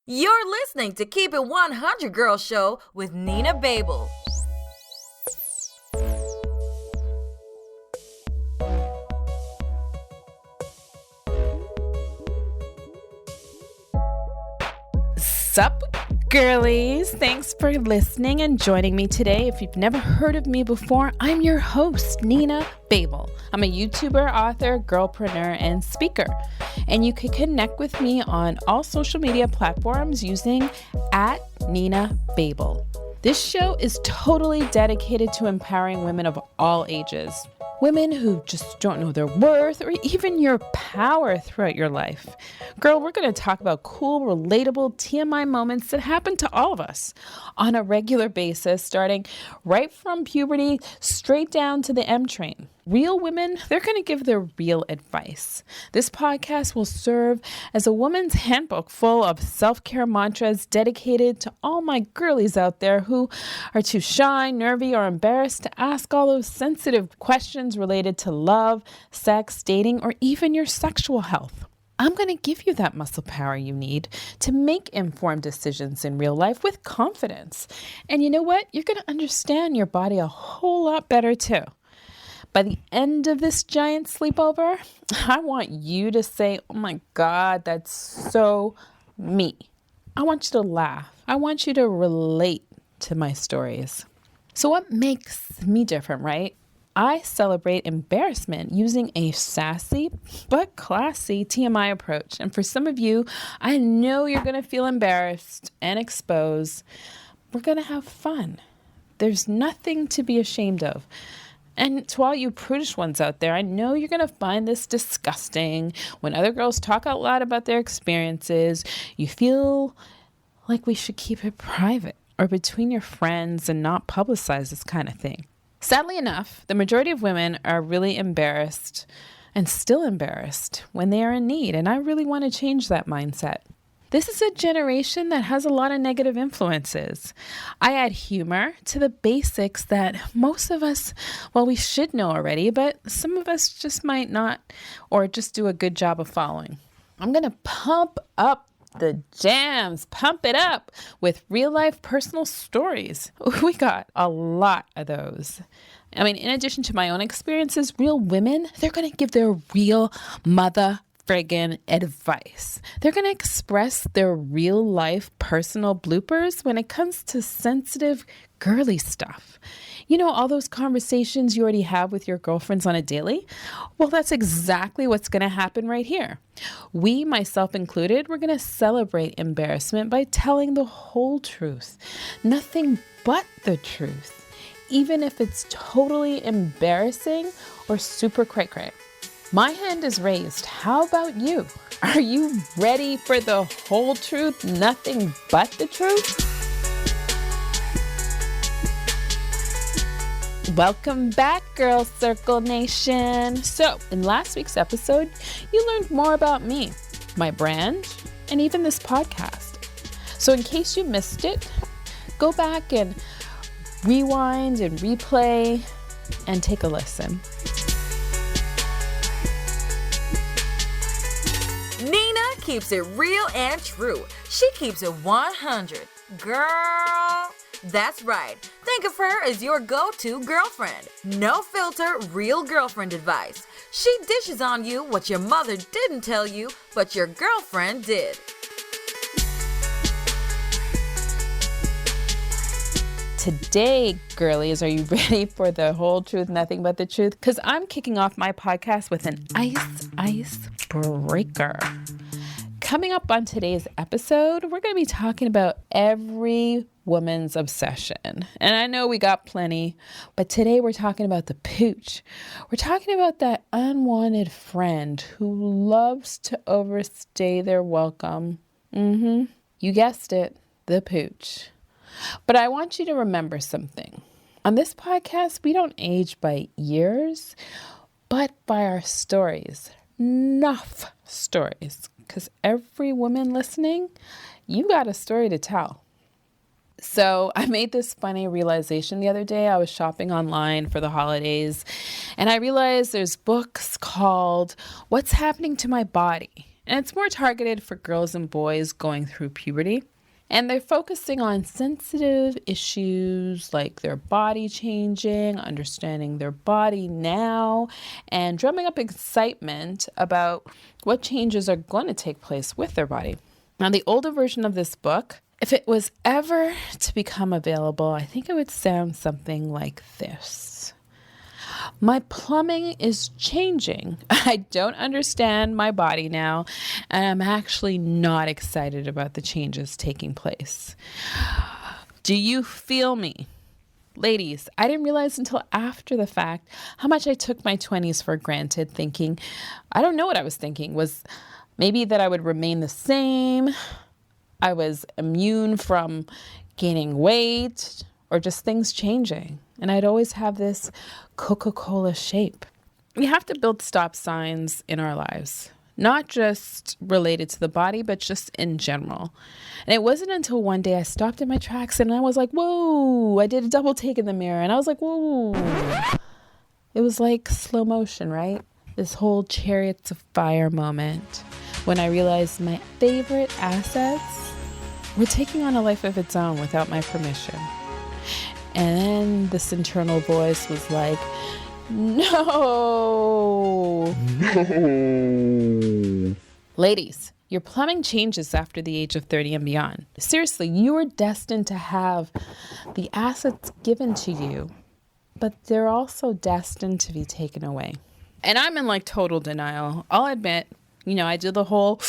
You're listening to Keep It 100 Girl Show with Nina Babel. Sup, girlies? Thanks for listening and joining me today. If you've never heard of me before, I'm your host, Nina Babel. I'm a YouTuber, author, girlpreneur, and speaker. And you can connect with me on all social media platforms using @NinaBabel. This show is totally dedicated to empowering women of all ages. Women who just don't know their worth or even your power throughout your life. Girl, we're going to talk about cool, relatable TMI moments that happen to all of us on a regular basis, starting right from puberty straight down to the M train. Real women, they're going to give their real advice. This podcast will serve as a woman's handbook full of self-care mantras dedicated to all my girlies out there who are too shy, nervy, or embarrassed to ask all those sensitive questions related to love, sex, dating, or even your sexual health. I'm going to give you that muscle power you need to make informed decisions in real life with confidence. And you know what? You're going to understand your body a whole lot better too. By the end of this giant sleepover, I want you to say, oh my God, that's so me. I want you to laugh. I want you to relate to my stories. So what makes me different, right? I celebrate embarrassment using a sassy but classy TMI approach. And for some of you, I know you're going to feel embarrassed and exposed. We're going to have fun. There's nothing to be ashamed of. And to all you prudish ones out there, I know you're going to find this disgusting. When other girls talk out loud about their experiences, you feel like we should keep it private or between your friends and not publicize this kind of thing. Sadly enough, the majority of women are really embarrassed and still embarrassed when they are in need. And I really want to change that mindset. This is a generation that has a lot of negative influences. I add humor to the basics that most of us, well, we should know already, but some of us just might not or just do a good job of following. I'm going to pump up the jams, pump it up with real life personal stories. We got a lot of those. I mean, in addition to my own experiences, real women, they're going to give their real mother friggin' advice. They're going to express their real life personal bloopers when it comes to sensitive, girly stuff. You know, all those conversations you already have with your girlfriends on a daily? Well, that's exactly what's going to happen right here. We, myself included, we're going to celebrate embarrassment by telling the whole truth. Nothing but the truth. Even if it's totally embarrassing or super cray-cray. My hand is raised. How about you? Are you ready for the whole truth? Nothing but the truth? Welcome back, Girl Circle Nation. So, in last week's episode, you learned more about me, my brand, and even this podcast. So, in case you missed it, go back and rewind and replay and take a listen. Nina keeps it real and true. She keeps it 100. Girl, that's right. Think of her as your go-to girlfriend. No filter, real girlfriend advice. She dishes on you what your mother didn't tell you, but your girlfriend did. Today, girlies, are you ready for the whole truth, nothing but the truth? Because I'm kicking off my podcast with an ice breaker. Coming up on today's episode, we're going to be talking about every woman's obsession. And I know we got plenty, but today we're talking about the pooch. We're talking about that unwanted friend who loves to overstay their welcome. You guessed it, the pooch. But I want you to remember something. On this podcast, we don't age by years, but by our stories. Enough stories. Because every woman listening, you got a story to tell. So I made this funny realization the other day. I was shopping online for the holidays, and I realized there's books called What's Happening to My Body? And it's more targeted for girls and boys going through puberty. And they're focusing on sensitive issues like their body changing, understanding their body now, and drumming up excitement about what changes are going to take place with their body. Now, the older version of this book, if it was ever to become available, I think it would sound something like this. My plumbing is changing. I don't understand my body now, and I'm actually not excited about the changes taking place. Do you feel me? Ladies, I didn't realize until after the fact how much I took my 20s for granted, thinking, I don't know what I was thinking, was maybe that I would remain the same. I was immune from gaining weight or just things changing. And I'd always have this Coca-Cola shape. We have to build stop signs in our lives, not just related to the body, but just in general. And it wasn't until one day I stopped in my tracks and I was like, whoa, I did a double take in the mirror. And I was like, whoa. It was like slow motion, right? This whole chariots of fire moment when I realized my favorite assets were taking on a life of its own without my permission. And then this internal voice was like, no. Ladies, your plumbing changes after the age of 30 and beyond. Seriously, you are destined to have the assets given to you, but they're also destined to be taken away. And I'm in like total denial. I'll admit, I did the whole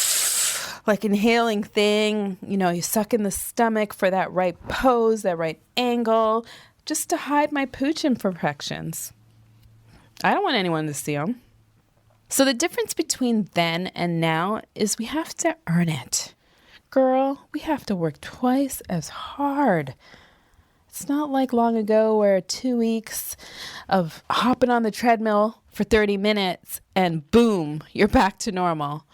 like inhaling thing, you suck in the stomach for that right pose, that right angle, just to hide my pooch imperfections. I don't want anyone to see them. So the difference between then and now is we have to earn it. Girl, we have to work twice as hard. It's not like long ago where 2 weeks of hopping on the treadmill for 30 minutes and boom, you're back to normal.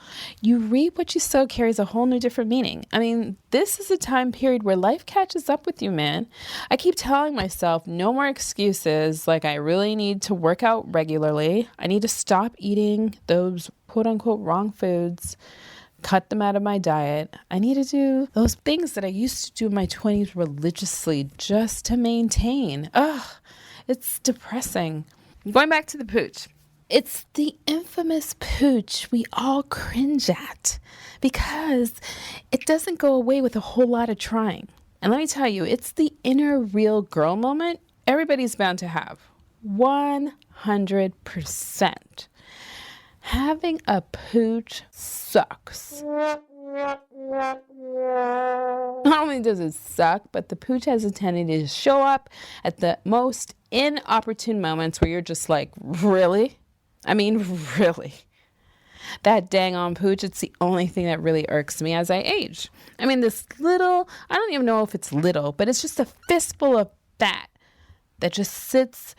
You reap what you sow carries a whole new different meaning. I mean, this is a time period where life catches up with you, man. I keep telling myself no more excuses, like I really need to work out regularly. I need to stop eating those quote unquote wrong foods, cut them out of my diet. I need to do those things that I used to do in my 20s religiously just to maintain. Ugh, it's depressing. Going back to the pooch. It's the infamous pooch we all cringe at because it doesn't go away with a whole lot of trying. And let me tell you, it's the inner real girl moment everybody's bound to have. 100%. Having a pooch sucks. Not only does it suck, but the pooch has a tendency to show up at the most inopportune moments where you're just like, really? I mean, really? That dang on pooch, it's the only thing that really irks me as I age. I mean, this little, I don't even know if it's little, but it's just a fistful of fat that just sits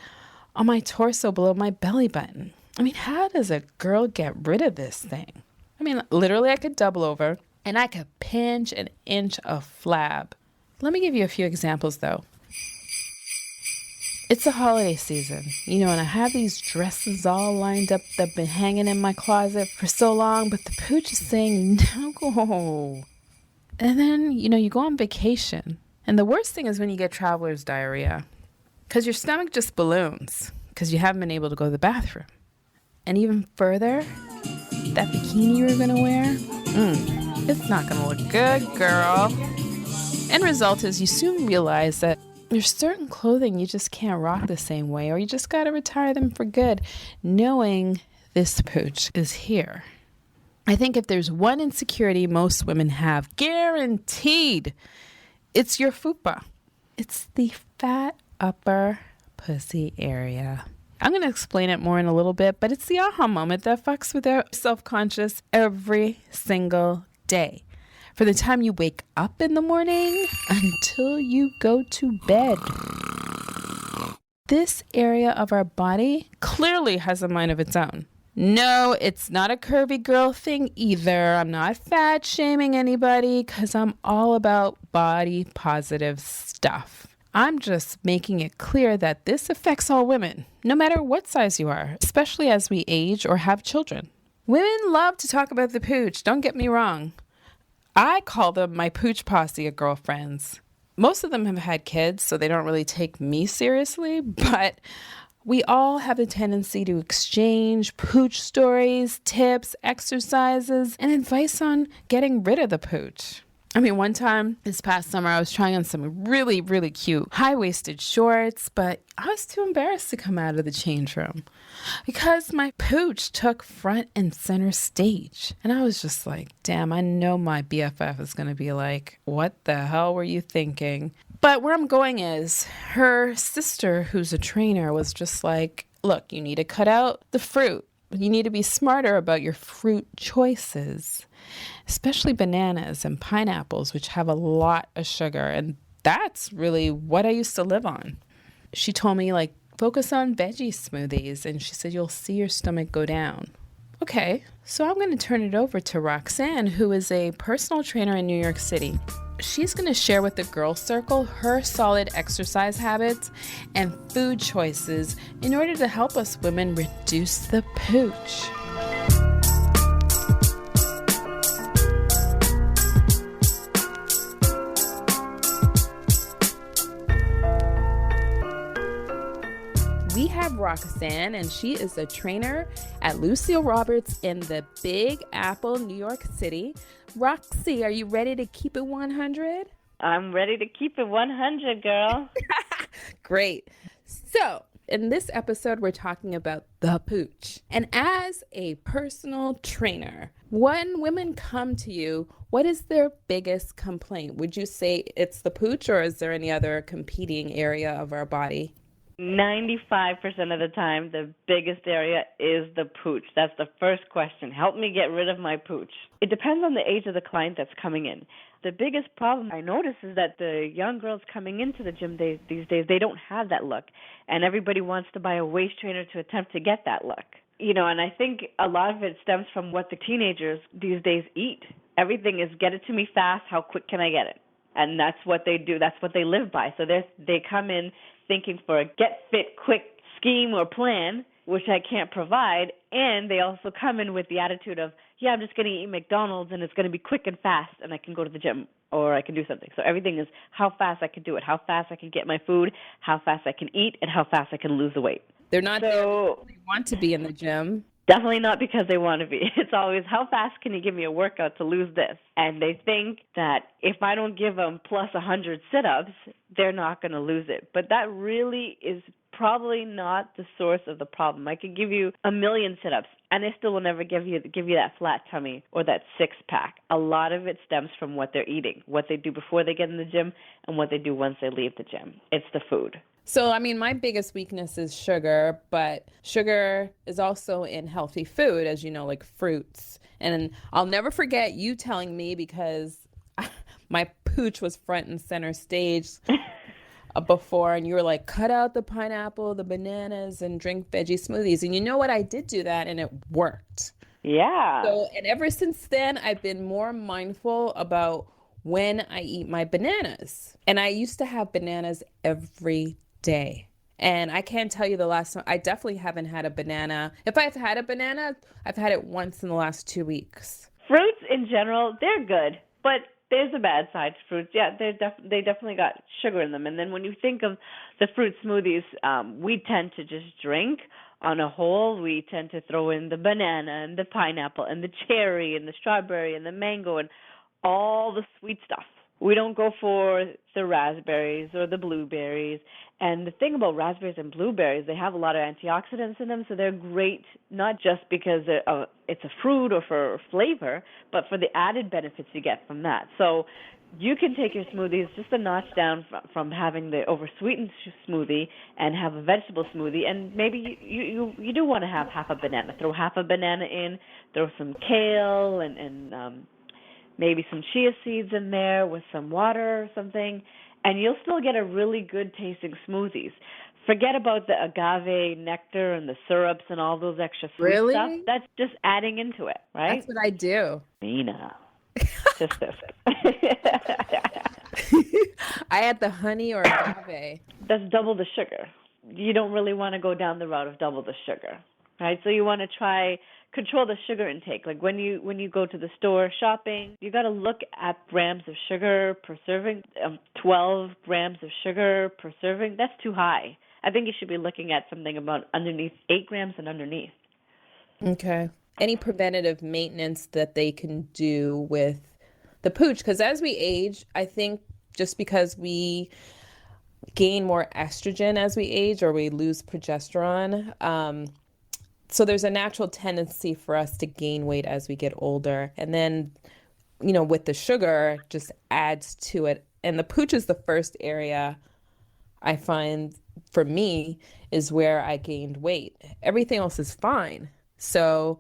on my torso below my belly button. I mean, how does a girl get rid of this thing? I mean, literally, I could double over and I could pinch an inch of flab. Let me give you a few examples, though. It's the holiday season, and I have these dresses all lined up that have been hanging in my closet for so long, but the pooch is saying no. And then, you go on vacation. And the worst thing is when you get traveler's diarrhea, because your stomach just balloons because you haven't been able to go to the bathroom. And even further, that bikini you were going to wear, it's not going to look good, girl. End result is you soon realize that there's certain clothing you just can't rock the same way, or you just got to retire them for good, knowing this pooch is here. I think if there's one insecurity most women have, guaranteed, it's your fupa. It's the fat upper pussy area. I'm going to explain it more in a little bit, but it's the aha moment that fucks with our self-conscious every single day. For the time you wake up in the morning until you go to bed. This area of our body clearly has a mind of its own. No, it's not a curvy girl thing either. I'm not fat shaming anybody because I'm all about body positive stuff. I'm just making it clear that this affects all women, no matter what size you are, especially as we age or have children. Women love to talk about the pooch, don't get me wrong. I call them my pooch posse of girlfriends. Most of them have had kids, so they don't really take me seriously, but we all have a tendency to exchange pooch stories, tips, exercises, and advice on getting rid of the pooch. I mean, one time this past summer, I was trying on some really, really cute high-waisted shorts, but I was too embarrassed to come out of the change room because my pooch took front and center stage. And I was just like, damn, I know my BFF is going to be like, what the hell were you thinking? But where I'm going is her sister, who's a trainer, was just like, look, you need to cut out the fruit. You need to be smarter about your fruit choices, especially bananas and pineapples, which have a lot of sugar. And that's really what I used to live on. She told me, like, focus on veggie smoothies. And she said, you'll see your stomach go down. Okay, so I'm going to turn it over to Roxanne, who is a personal trainer in New York City. She's going to share with the Girl Circle her solid exercise habits and food choices in order to help us women reduce the pooch. We have Roxanne, and she is a trainer at Lucille Roberts in the Big Apple, New York City. Roxy, are you ready to keep it 100? I'm ready to keep it 100, girl. Great. So, in this episode, we're talking about the pooch. And as a personal trainer, when women come to you, what is their biggest complaint? Would you say it's the pooch, or is there any other competing area of our body? 95% of the time, the biggest area is the pooch. That's the first question. Help me get rid of my pooch. It depends on the age of the client that's coming in. The biggest problem I notice is that the young girls coming into the gym these days, they don't have that look. And everybody wants to buy a waist trainer to attempt to get that look. You know, and I think a lot of it stems from what the teenagers these days eat. Everything is get it to me fast, how quick can I get it? And that's what they do. That's what they live by. So they come in thinking for a get-fit-quick scheme or plan, which I can't provide, and they also come in with the attitude of, yeah, I'm just going to eat McDonald's, and it's going to be quick and fast, and I can go to the gym, or I can do something. So everything is how fast I can do it, how fast I can get my food, how fast I can eat, and how fast I can lose the weight. They're not there because they want to be in the gym. Definitely not because they want to be. It's always, how fast can you give me a workout to lose this? And they think that if I don't give them plus 100 sit-ups, they're not going to lose it. But that really is probably not the source of the problem. I could give you 1,000,000 sit-ups, and I still will never give you that flat tummy or that six-pack. A lot of it stems from what they're eating, what they do before they get in the gym, and what they do once they leave the gym. It's the food. So, I mean, my biggest weakness is sugar, but sugar is also in healthy food, as you know, like fruits. And I'll never forget you telling me, because my pooch was front and center stage before, and you were like, cut out the pineapple, the bananas, and drink veggie smoothies. And you know what? I did do that, and it worked. Yeah. So, and ever since then, I've been more mindful about when I eat my bananas. And I used to have bananas every day. And I can't tell you the last time. I definitely haven't had a banana. If I've had a banana, I've had it once in the last 2 weeks. Fruits in general, they're good, but there's a bad side to fruits. Yeah, they definitely got sugar in them. And then when you think of the fruit smoothies, we tend to just drink on a whole. We tend to throw in the banana and the pineapple and the cherry and the strawberry and the mango and all the sweet stuff. We don't go for the raspberries or the blueberries. And the thing about raspberries and blueberries, they have a lot of antioxidants in them, so they're great not just because it's a fruit or for flavor, but for the added benefits you get from that. So you can take your smoothies just a notch down from having the oversweetened smoothie and have a vegetable smoothie, and maybe you do want to have half a banana. Throw half a banana in, throw some kale and maybe some chia seeds in there with some water or something, and you'll still get a really good tasting smoothies. Forget about the agave nectar and the syrups and all those extra sweet stuff. That's just adding into it, right? That's what I do. Nina. Just this. I had the honey or agave. That's double the sugar. You don't really want to go down the route of double the sugar, right? So you want to try control the sugar intake. Like when you go to the store shopping, you got to look at grams of sugar per serving. 12 grams of sugar per serving, that's too high. I think you should be looking at something about underneath 8 grams and underneath. Okay. Any preventative maintenance that they can do with the pooch? Because as we age, I think just because we gain more estrogen as we age or we lose progesterone, so there's a natural tendency for us to gain weight as we get older. And then, with the sugar just adds to it. And the pooch is the first area I find for me is where I gained weight. Everything else is fine. So,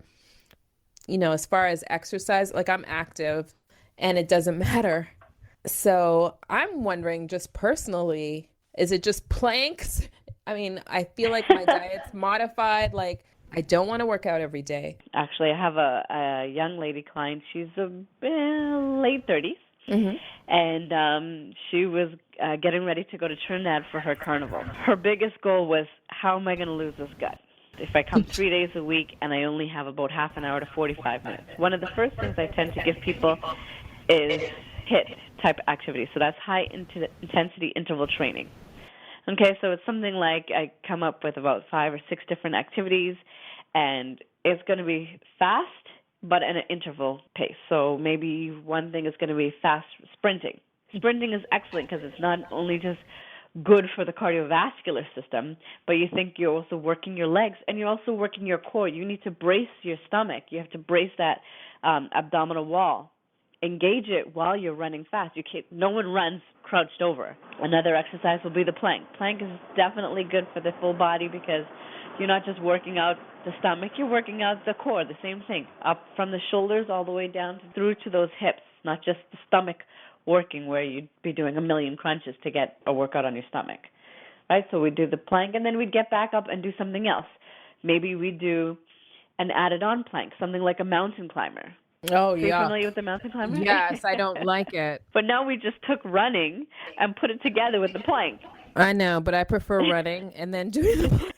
as far as exercise, like I'm active and it doesn't matter. So I'm wondering just personally, is it just planks? I mean, I feel like my diet's modified. Like I don't want to work out every day. Actually, I have a young lady client. She's late 30s. Mm-hmm. And she was getting ready to go to Trinidad for her carnival. Her biggest goal was, how am I going to lose this gut? If I come 3 days a week and I only have about half an hour to 45 minutes. One of the first things I tend to give people is HIIT type activity. So that's high intensity interval training. Okay, so it's something like I come up with about 5 or 6 different activities, and it's going to be fast, but at an interval pace. So maybe one thing is going to be fast sprinting. Sprinting is excellent because it's not only just good for the cardiovascular system, but you think you're also working your legs and you're also working your core. You need to brace your stomach. You have to brace that abdominal wall. Engage it while you're running fast. No one runs crouched over. Another exercise will be the plank. Plank is definitely good for the full body because you're not just working out the stomach, you're working out the core, the same thing, up from the shoulders all the way down through to those hips, not just the stomach working where you'd be doing a million crunches to get a workout on your stomach, right? So we do the plank, and then we'd get back up and do something else. Maybe we do an added-on plank, something like a mountain climber. Oh, Are you familiar with the mountain climber? Yes, I don't like it. But now we just took running and put it together with the plank. I know, but I prefer running and then doing the plank.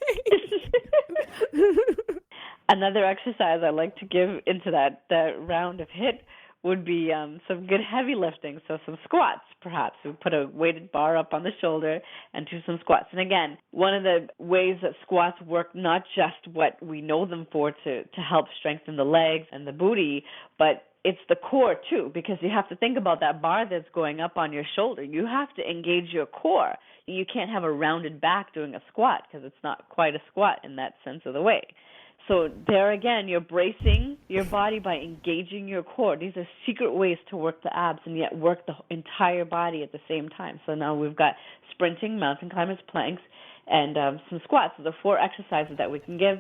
Another exercise I like to give into that round of HIIT would be some good heavy lifting, so some squats perhaps. We put a weighted bar up on the shoulder and do some squats. And again, one of the ways that squats work, not just what we know them for to help strengthen the legs and the booty, but it's the core too, because you have to think about that bar that's going up on your shoulder. You have to engage your core. You can't have a rounded back doing a squat because it's not quite a squat in that sense of the way. So there again, you're bracing your body by engaging your core. These are secret ways to work the abs and yet work the entire body at the same time. So now we've got sprinting, mountain climbers, planks, and some squats. So the 4 exercises that we can give.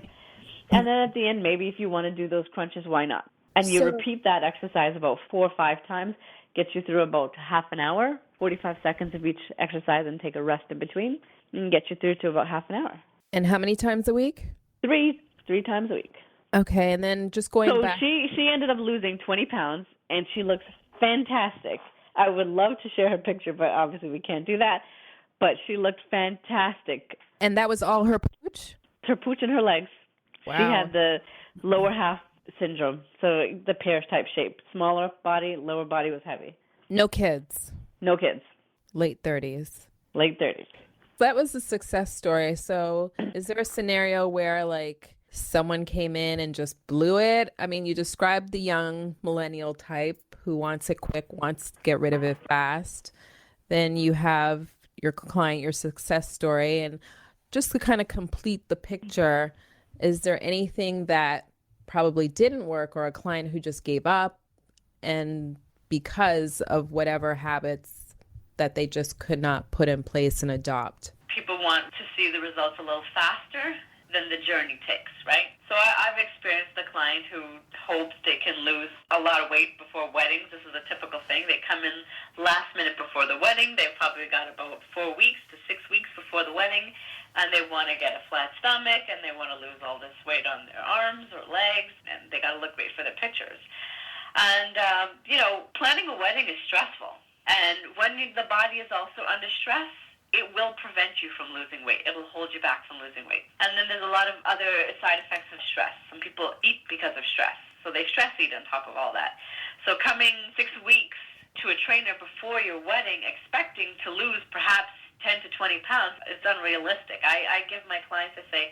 And then at the end, maybe if you want to do those crunches, why not? And you repeat that exercise about 4 or 5 times, gets you through about half an hour, 45 seconds of each exercise, and take a rest in between, and get you through to about half an hour. And how many times a week? 3 times a week. Okay, and then just going back. So she ended up losing 20 pounds, and she looks fantastic. I would love to share her picture, but obviously we can't do that. But she looked fantastic. And that was all her pooch? Her pooch and her legs. Wow. She had the lower half syndrome, so the pear type shape. Smaller body, lower body was heavy. No kids? No kids. Late 30s? Late 30s. That was a success story. So is there a scenario where like someone came in and just blew it? I mean, you described the young millennial type who wants it quick, wants to get rid of it fast. Then you have your client, your success story. And just to kind of complete the picture, is there anything that probably didn't work, or a client who just gave up and because of whatever habits that they just could not put in place and adopt? People want to see the results a little faster than the journey takes, right? So I've experienced a client who hopes they can lose a lot of weight before weddings. This is a typical thing. They come in last minute before the wedding. They've probably got about 4 weeks to 6 weeks before the wedding, and they want to get a flat stomach, and they want to lose all this weight on their arms or legs, and they got to look great for their pictures. And, planning a wedding is stressful. And when the body is also under stress, it will prevent you from losing weight. It will hold you back from losing weight. And then there's a lot of other side effects of stress. Some people eat because of stress, so they stress eat on top of all that. So coming 6 weeks to a trainer before your wedding expecting to lose perhaps 10 to 20 pounds is unrealistic. I give my clients, I say,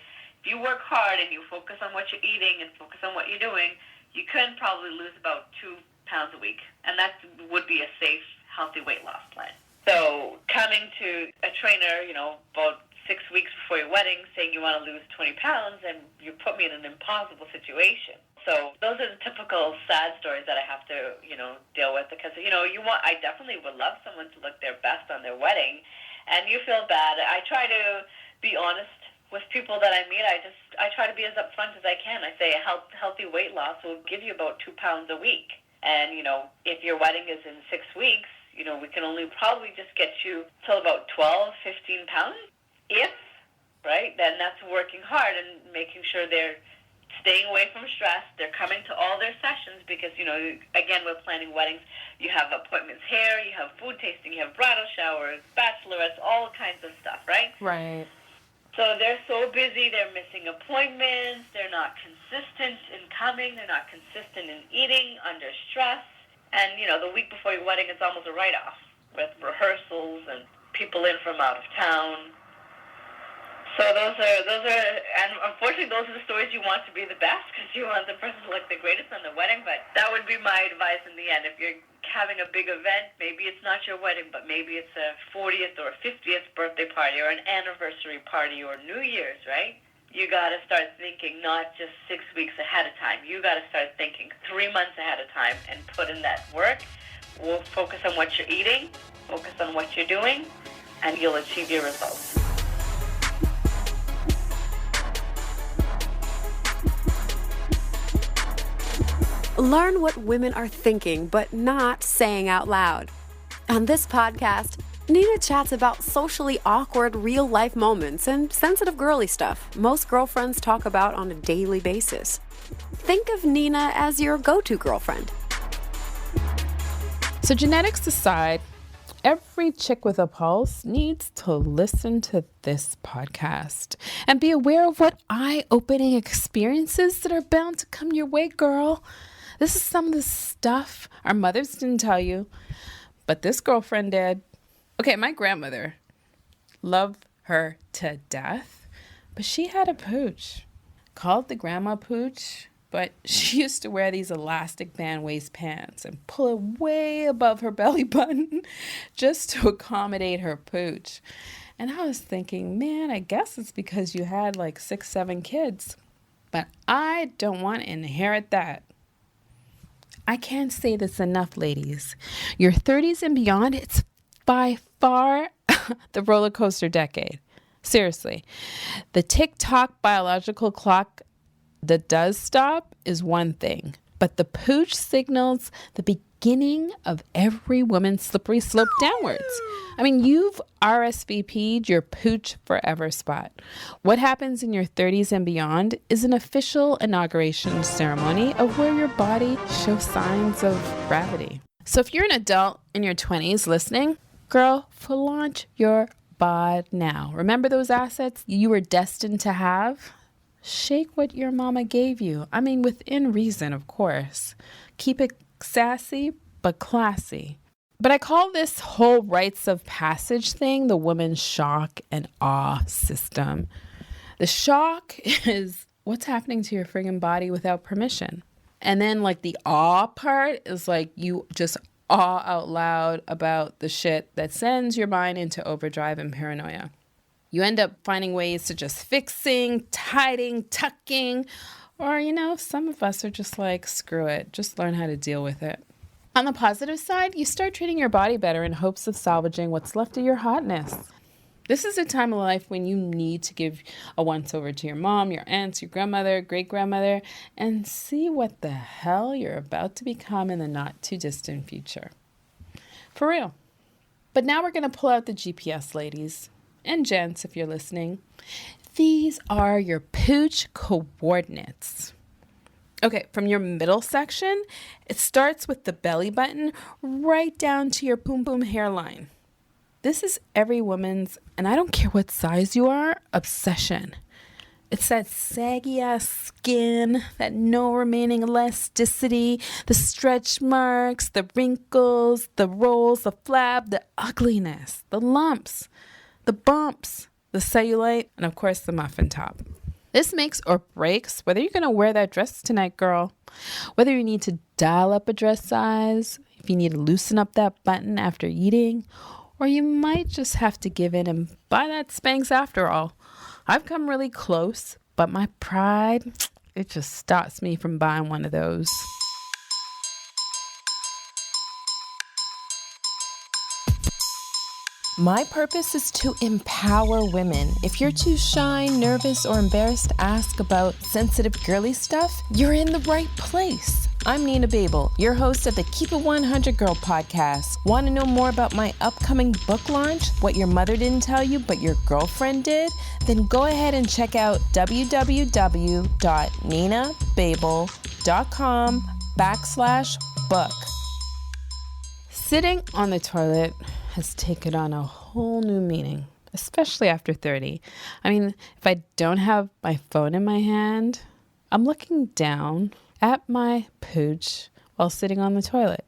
if you work hard and you focus on what you're eating and focus on what you're doing, you can probably lose about 2 pounds a week. And that would be a safe, healthy weight loss plan. So coming to a trainer, about 6 weeks before your wedding saying you want to lose 20 pounds, and you put me in an impossible situation. So those are the typical sad stories that I have to, deal with, because, I definitely would love someone to look their best on their wedding, and you feel bad. I try to be honest with people that I meet. I try to be as upfront as I can. I say healthy weight loss will give you about 2 pounds a week. And, if your wedding is in 6 weeks, we can only probably just get you till about 12, 15 pounds. If, right, then that's working hard and making sure they're staying away from stress. They're coming to all their sessions because, again, we're planning weddings. You have appointments here, you have food tasting, you have bridal showers, bachelorettes, all kinds of stuff, right? Right. So they're so busy, they're missing appointments, they're not consistent in coming, they're not consistent in eating under stress. And, the week before your wedding, it's almost a write-off with rehearsals and people in from out of town. So those are, and unfortunately, those are the stories you want to be the best because you want the person to look the greatest on the wedding. But that would be my advice in the end. If you're having a big event, maybe it's not your wedding, but maybe it's a 40th or 50th birthday party or an anniversary party or New Year's, right? You got to start thinking not just 6 weeks ahead of time. You got to start thinking 3 months ahead of time and put in that work. We'll focus on what you're eating, focus on what you're doing, and you'll achieve your results. Learn what women are thinking but not saying out loud. On this podcast, Nina chats about socially awkward real-life moments and sensitive girly stuff most girlfriends talk about on a daily basis. Think of Nina as your go-to girlfriend. So genetics aside, every chick with a pulse needs to listen to this podcast and be aware of what eye-opening experiences that are bound to come your way, girl. This is some of the stuff our mothers didn't tell you, but this girlfriend did. Okay, my grandmother, loved her to death, but she had a pooch. Called the grandma Pooch, but she used to wear these elastic band waist pants and pull it way above her belly button just to accommodate her pooch. And I was thinking, man, I guess it's because you had like 6, 7 kids, but I don't want to inherit that. I can't say this enough, ladies. Your 30s and beyond, it's by far the roller coaster decade. Seriously. The tick-tock biological clock that does stop is one thing, but the pooch signals the beginning of every woman's slippery slope downwards. I mean, you've RSVP'd your pooch forever spot. What happens in your 30s and beyond is an official inauguration ceremony of where your body shows signs of gravity. So if you're an adult in your 20s listening, girl, flaunt your bod now. Remember those assets you were destined to have? Shake what your mama gave you. I mean, within reason, of course. Keep it sassy, but classy. But I call this whole rites of passage thing the woman's shock and awe system. The shock is what's happening to your friggin' body without permission. And then like the awe part is like you just awe out loud about the shit that sends your mind into overdrive and paranoia. You end up finding ways to just fixing, tidying, tucking, or, some of us are just like, screw it, just learn how to deal with it. On the positive side, you start treating your body better in hopes of salvaging what's left of your hotness. This is a time of life when you need to give a once-over to your mom, your aunts, your grandmother, great-grandmother, and see what the hell you're about to become in the not-too-distant future. For real. But now we're going to pull out the GPS, ladies. And gents, if you're listening. These are your pooch coordinates. Okay, from your middle section, it starts with the belly button right down to your poom poom hairline. This is every woman's, and I don't care what size you are, obsession. It's that saggy ass skin, that no remaining elasticity, the stretch marks, the wrinkles, the rolls, the flab, the ugliness, the lumps, the bumps, the cellulite, and of course the muffin top. This makes or breaks whether you're going to wear that dress tonight, girl. Whether you need to dial up a dress size, if you need to loosen up that button after eating, or you might just have to give in and buy that Spanx after all. I've come really close, but my pride, it just stops me from buying one of those. My purpose is to empower women. If you're too shy, nervous, or embarrassed to ask about sensitive girly stuff, you're in the right place. I'm Nina Babel, your host of the Keep It 100 Girl podcast. Want to know more about my upcoming book launch, what your mother didn't tell you but your girlfriend did? Then go ahead and check out www.ninababel.com/book. Sitting on the toilet has taken on a whole new meaning, especially after 30. I mean, if I don't have my phone in my hand, I'm looking down at my pooch while sitting on the toilet,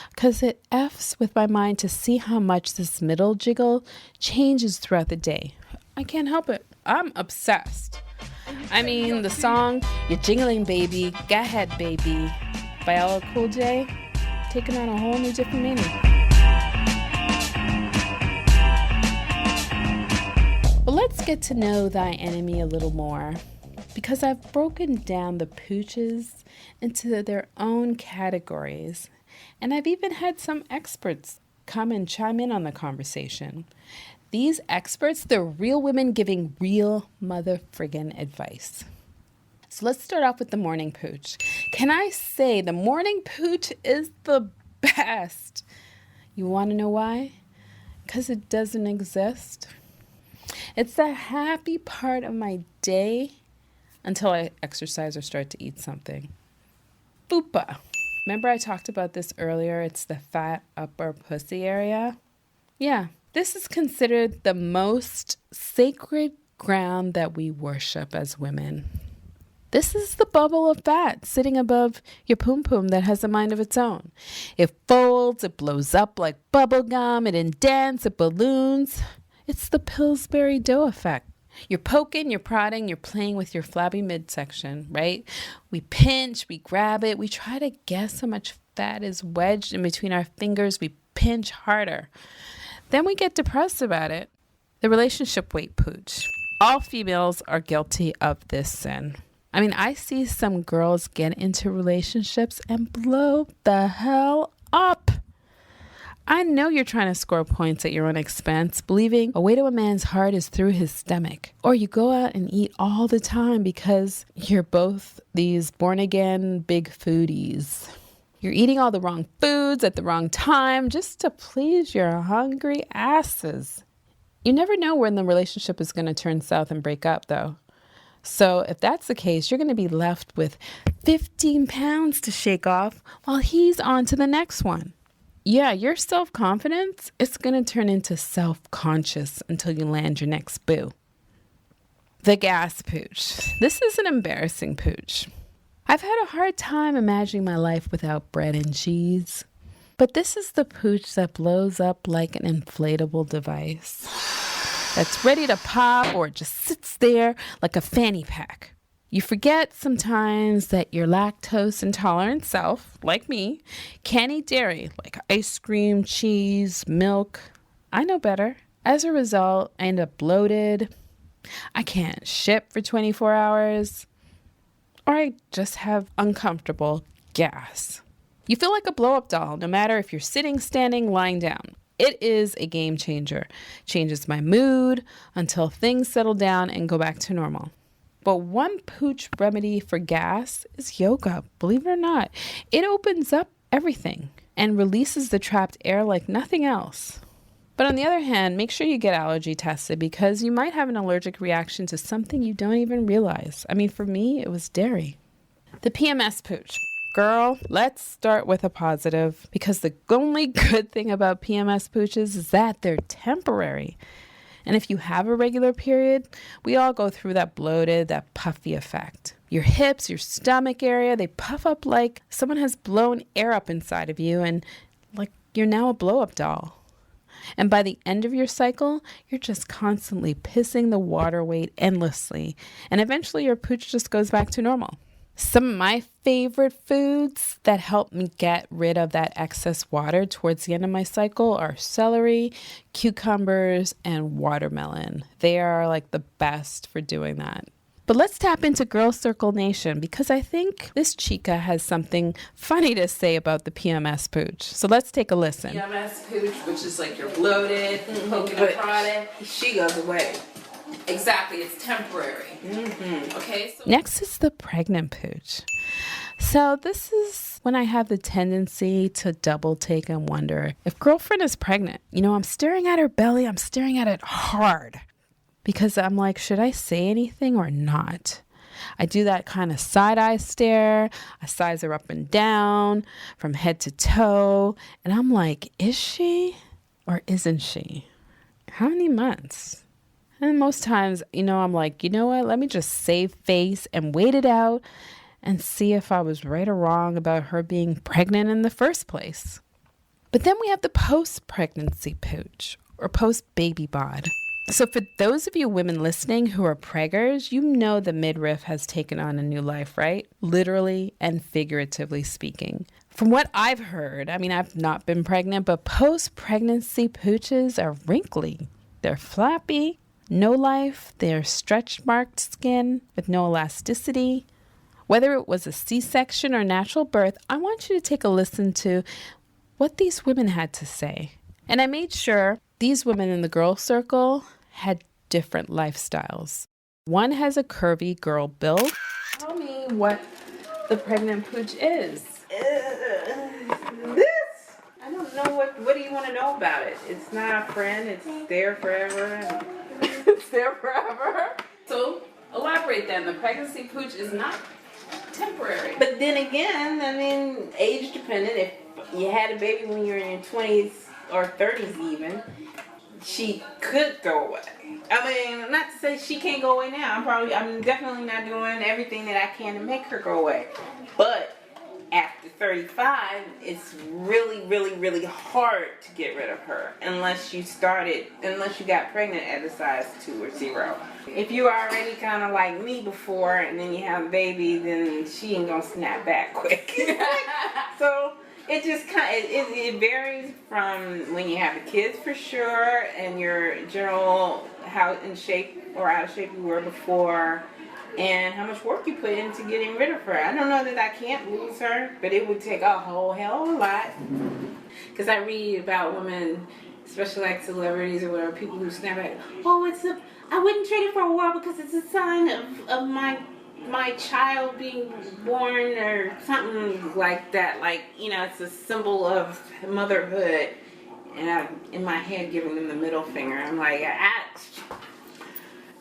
because it F's with my mind to see how much this middle jiggle changes throughout the day. I can't help it. I'm obsessed. I mean, the song, You're Jingling Baby, Go Ahead Baby, by LL Cool J, taking on a whole new different meaning. But let's get to know thy enemy a little more, because I've broken down the pooches into their own categories, and I've even had some experts come and chime in on the conversation. These experts, they're real women giving real mother friggin' advice. So let's start off with the morning pooch. Can I say the morning pooch is the best? You want to know why? Because it doesn't exist. It's the happy part of my day until I exercise or start to eat something. Fupa. Remember I talked about this earlier? It's the fat upper pussy area. Yeah, this is considered the most sacred ground that we worship as women. This is the bubble of fat sitting above your poom-poom that has a mind of its own. It folds, it blows up like bubble gum, it indents, it balloons. It's the Pillsbury Dough effect. You're poking, you're prodding, you're playing with your flabby midsection, right? We pinch, we grab it, we try to guess how much fat is wedged in between our fingers, we pinch harder. Then we get depressed about it. The relationship weight pooch. All females are guilty of this sin. I mean, I see some girls get into relationships and blow the hell up. I know you're trying to score points at your own expense, believing a way to a man's heart is through his stomach. Or you go out and eat all the time because you're both these born-again big foodies. You're eating all the wrong foods at the wrong time just to please your hungry asses. You never know when the relationship is going to turn south and break up, though. So if that's the case, you're going to be left with 15 pounds to shake off while he's on to the next one. Yeah, your self-confidence, it's going to turn into self-conscious until you land your next boo. The gas pooch. This is an embarrassing pooch. I've had a hard time imagining my life without bread and cheese. But this is the pooch that blows up like an inflatable device. That's ready to pop or just sits there like a fanny pack. You forget sometimes that your lactose intolerant self, like me, can't eat dairy like ice cream, cheese, milk. I know better. As a result, I end up bloated. I can't ship for 24 hours. Or I just have uncomfortable gas. You feel like a blow-up doll, no matter if you're sitting, standing, lying down. It is a game changer. Changes my mood until things settle down and go back to normal. But one pooch remedy for gas is yoga. Believe it or not, it opens up everything and releases the trapped air like nothing else. But on the other hand, make sure you get allergy tested because you might have an allergic reaction to something you don't even realize. I mean, for me, it was dairy. The PMS pooch. Girl, let's start with a positive, because the only good thing about PMS pooches is that they're temporary. And if you have a regular period, we all go through that bloated, that puffy effect. Your hips, your stomach area, they puff up like someone has blown air up inside of you, and like you're now a blow-up doll. And by the end of your cycle, you're just constantly pissing the water weight endlessly. And eventually your pooch just goes back to normal. Some of my favorite foods that help me get rid of that excess water towards the end of my cycle are celery, cucumbers, and watermelon. They are like the best for doing that. But let's tap into Girl Circle Nation, because I think this chica has something funny to say about the PMS pooch. So let's take a listen. PMS pooch, which is like you're bloated, poking a product. She goes away. Exactly, it's temporary. Okay. So Next is the pregnant pooch. So this is when I have the tendency to double take and wonder if girlfriend is pregnant. You know, I'm staring at her belly. I'm staring at it hard because I'm like, should I say anything or not? I do that kind of side-eye stare. I size her up and down from head to toe. And I'm like, is she or isn't she? How many months? And most times, you know, I'm like, you know what? Let me just save face and wait it out and see if I was right or wrong about her being pregnant in the first place. But then we have the post-pregnancy pooch or post-baby bod. So for those of you women listening who are preggers, you know the midriff has taken on a new life, right? Literally and figuratively speaking. From what I've heard, I mean, I've not been pregnant, but post-pregnancy pooches are wrinkly. They're flappy. No life, they're stretch-marked skin with no elasticity. Whether it was a C-section or natural birth, I want you to take a listen to what these women had to say. And I made sure these women in the girl circle had different lifestyles. One has a curvy girl build. tell me what the pregnant pooch is. I don't know what do you want to know about it? It's not a friend. It's there forever. It's there forever. So elaborate then. The pregnancy pooch is not temporary. But then again, I mean, age dependent. If you had a baby when you were in your 20s or 30s even, she could go away. I mean, not to say she can't go away now. I'm definitely not doing everything that I can to make her go away. But after 35, it's really, really, really hard to get rid of her unless you got pregnant at a size 2 or 0. If you were already kind of like me before and then you have a baby, then she ain't gonna snap back quick. So it just it varies from when you have the kids for sure and your general how in shape or out of shape you were before, and how much work you put into getting rid of her. I don't know that I can't lose her, but it would take a whole hell of a lot. Because I read about women, especially like celebrities or whatever, people who snap back, I wouldn't trade it for a while because it's a sign of my child being born or something like that. Like, you know, it's a symbol of motherhood. And I'm in my head giving them the middle finger. I'm like,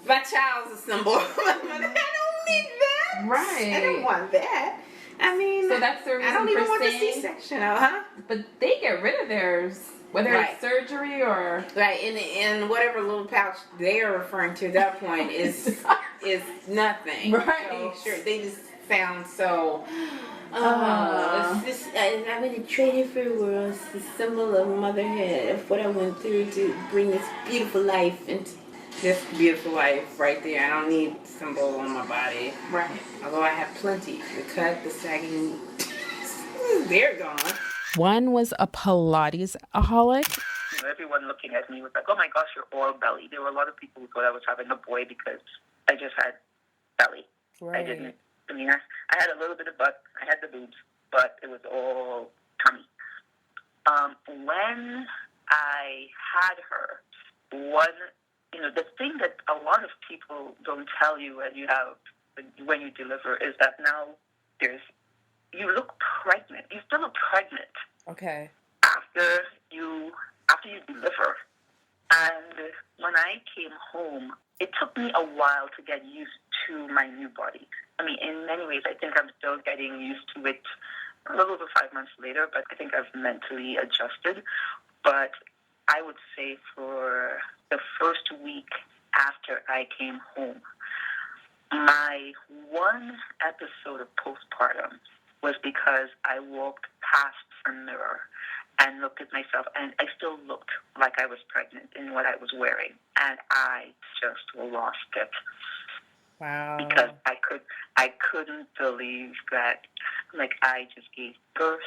my child's a symbol. I don't need that. Right. I don't want that. I mean, So that's the reason I don't even for want the saying- C-section, huh? But they get rid of theirs, whether Right. it's surgery or... Right, and whatever little pouch they are referring to at that point is nothing. Right. So, sure, they just sound so... I'm going to trade it for the world. It's the symbol of motherhood, of what I went through to bring this beautiful life into this beautiful life right there. I don't need symbol on my body. Right. Although I have plenty. The cut, the sagging, they're gone. One was a Pilates-aholic. Everyone looking at me was like, oh my gosh, you're all belly. There were a lot of people who thought I was having a boy because I just had belly. Right. I didn't. I mean, I had a little bit of butt. I had the boobs, but it was all tummy. When I had her, the thing that a lot of people don't tell you when you deliver is that now you look pregnant. You still look pregnant. Okay. After you deliver. And when I came home, it took me a while to get used to my new body. I mean, in many ways, I think I'm still getting used to it a little over 5 months later, but I think I've mentally adjusted. But I would say for the first week after I came home, my one episode of postpartum was because I walked past a mirror and looked at myself, and I still looked like I was pregnant in what I was wearing, and I just lost it. Wow. Because I couldn't believe that, like, I just gave birth.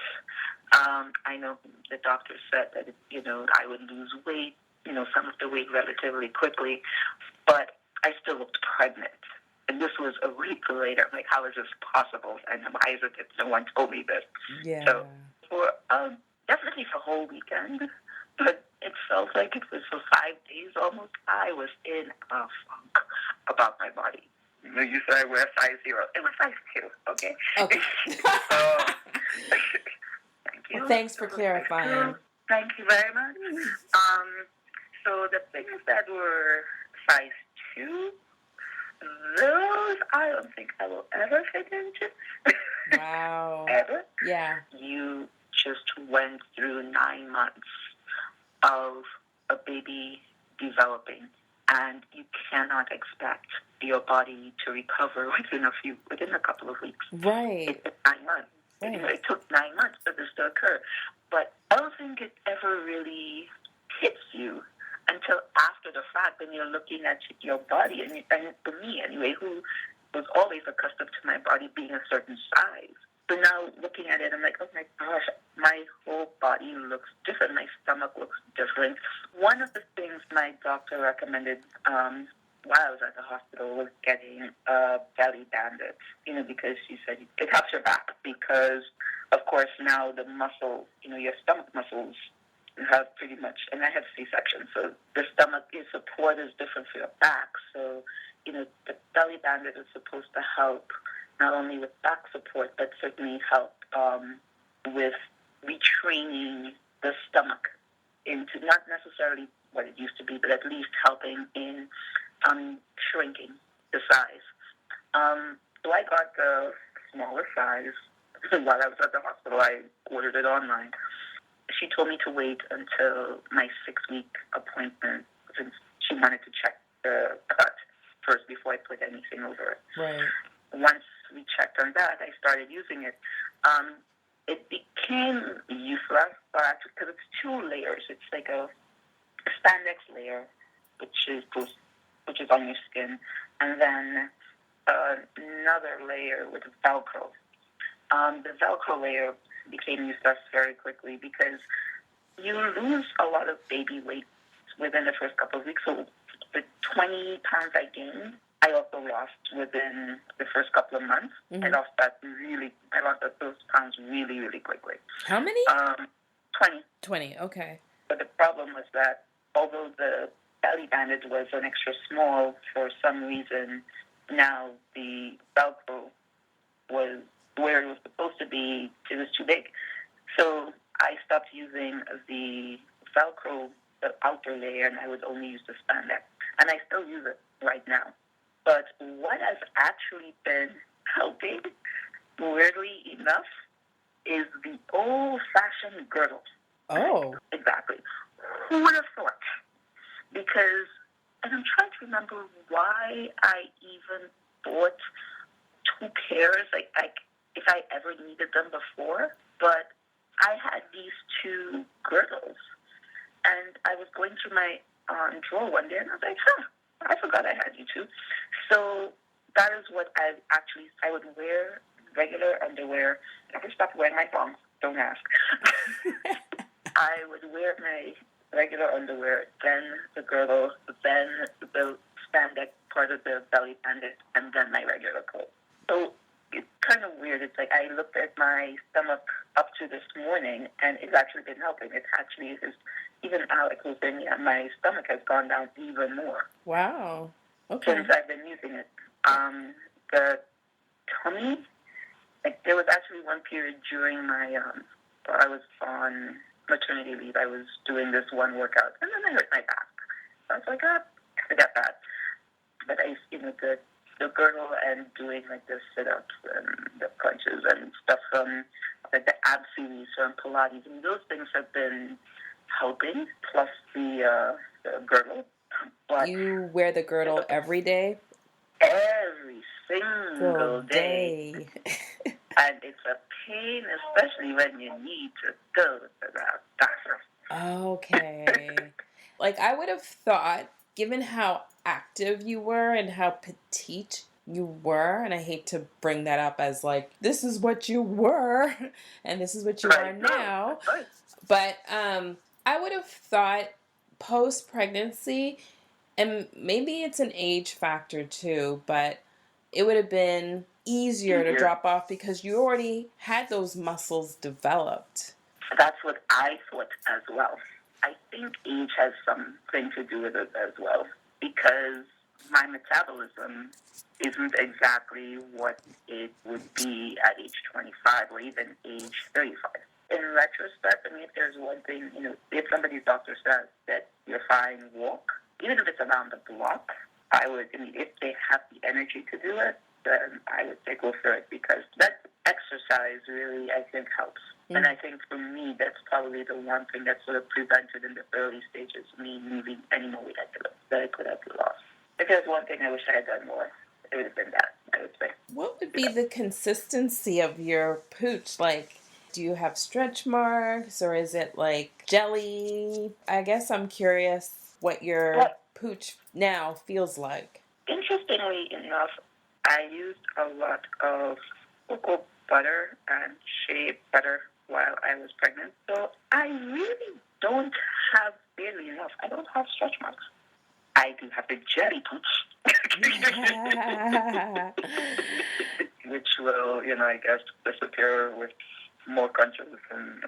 I know the doctor said that, I would lose weight, some of the weight relatively quickly, but I still looked pregnant. And this was a week later. I'm like, how is this possible? And why is it that no one told me this? Yeah. So for definitely for a whole weekend, but it felt like it was for 5 days almost. I was in a funk about my body. You said I wear size 0. It was size 2, okay? Okay. Thank you. Well, thanks for clarifying. Thank you very much. So the things that were size 2, those I don't think I will ever fit into. Wow. Ever. Yeah. You just went through 9 months of a baby developing, and you cannot expect your body to recover within a couple of weeks. Right. It took 9 months. Right. It took 9 months for this to occur. But I don't think it ever really hits you until after the fact when you're looking at your body. And for me, anyway, who was always accustomed to my body being a certain size. So now looking at it, I'm like, oh my gosh, my whole body looks different. My stomach looks different. One of the things my doctor recommended while I was at the hospital was getting a belly bandage, because she said it helps your back because, of course, now the muscle, your stomach muscles have pretty much, and I had C-section, so the stomach support is different for your back. So, the belly bandage is supposed to help not only with back support, but certainly help with retraining the stomach into not necessarily what it used to be, but at least helping in shrinking the size. So I got the smaller size. While I was at the hospital, I ordered it online. She told me to wait until my 6-week appointment since she wanted to check the cut first before I put anything over it. Right. Once we checked on that, I started using it. It became useless because it's 2 layers. It's like a spandex layer, which is on your skin, and then another layer with Velcro. The Velcro layer became useless very quickly because you lose a lot of baby weight within the first couple of weeks. So the 20 pounds I gained, I also lost within the first couple of months. Mm-hmm. I lost those pounds really, really quickly. How many? 20. 20, okay. But the problem was that although the belly bandage was an extra small, for some reason, now the Velcro was where it was supposed to be, it was too big. So I stopped using the Velcro, the outer layer, and I would only use the spandex. And I still use it right now. But what has actually been helping, weirdly enough, is the old-fashioned girdle. Oh. Exactly. Who would have thought? Because, and I'm trying to remember why I even bought 2 pairs, like if I ever needed them before, but I had these 2 girdles, and I was going through my drawer one day, and I was like, I forgot I had you 2. So that is what I would wear regular underwear. I never stopped wearing my thongs, don't ask. I would wear my regular underwear, then the girdle, then the spandex part of the belly bandage, and then my regular clothes. So it's kind of weird. It's like I looked at my stomach up to this morning, and it's actually been helping. It actually is. Even Alex was saying, my stomach has gone down even more. Wow. Okay. Since I've been using it. The tummy, like there was actually one period during my, while I was on maternity leave, I was doing this one workout, and then I hurt my back. So I was like, forget that. But the girdle and doing like the sit-ups and the punches and stuff from like the ab series and Pilates, and those things have been helping, plus the girdle. But You wear the girdle every day? every single day. And it's a pain, especially when you need to go to the doctor. Okay. Like, I would have thought, given how active you were and how petite you were, and I hate to bring that up as like, this is what you were, and this is what you are now. Right. But I would have thought post-pregnancy, and maybe it's an age factor too, but it would have been easier to drop off because you already had those muscles developed. That's what I thought as well. I think age has something to do with it as well, because my metabolism isn't exactly what it would be at age 25 or even age 35. In retrospect, I mean, if there's one thing, if somebody's doctor says that you're fine, walk, even if it's around the block, if they have the energy to do it, then I would say go for it, because that exercise really, I think, helps. Mm-hmm. And I think for me, that's probably the one thing that sort of prevented in the early stages me moving any more weight that I could have lost. If there's one thing I wish I had done more, it would have been that, I would say. What would be the consistency of your pooch? Like, do you have stretch marks, or is it like jelly? I guess I'm curious what your pooch now feels like. Interestingly enough, I used a lot of cocoa butter and shea butter while I was pregnant. So I really don't have, barely enough, I don't have stretch marks. I do have the jelly pooch, which will, I guess, disappear with more crunches and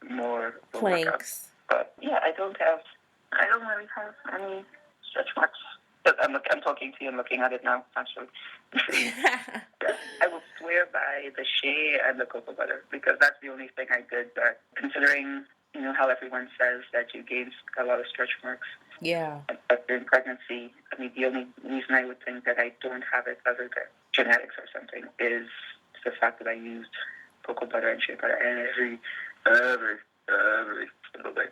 more planks. But yeah, I don't really have any stretch marks. But I'm talking to you and looking at it now, actually. I will swear by the shea and the cocoa butter, because that's the only thing I did that, considering, how everyone says that you gain a lot of stretch marks. Yeah. During pregnancy, I mean, the only reason I would think that I don't have it, other than genetics or something, is the fact that I used cocoa butter and shea butter every single day.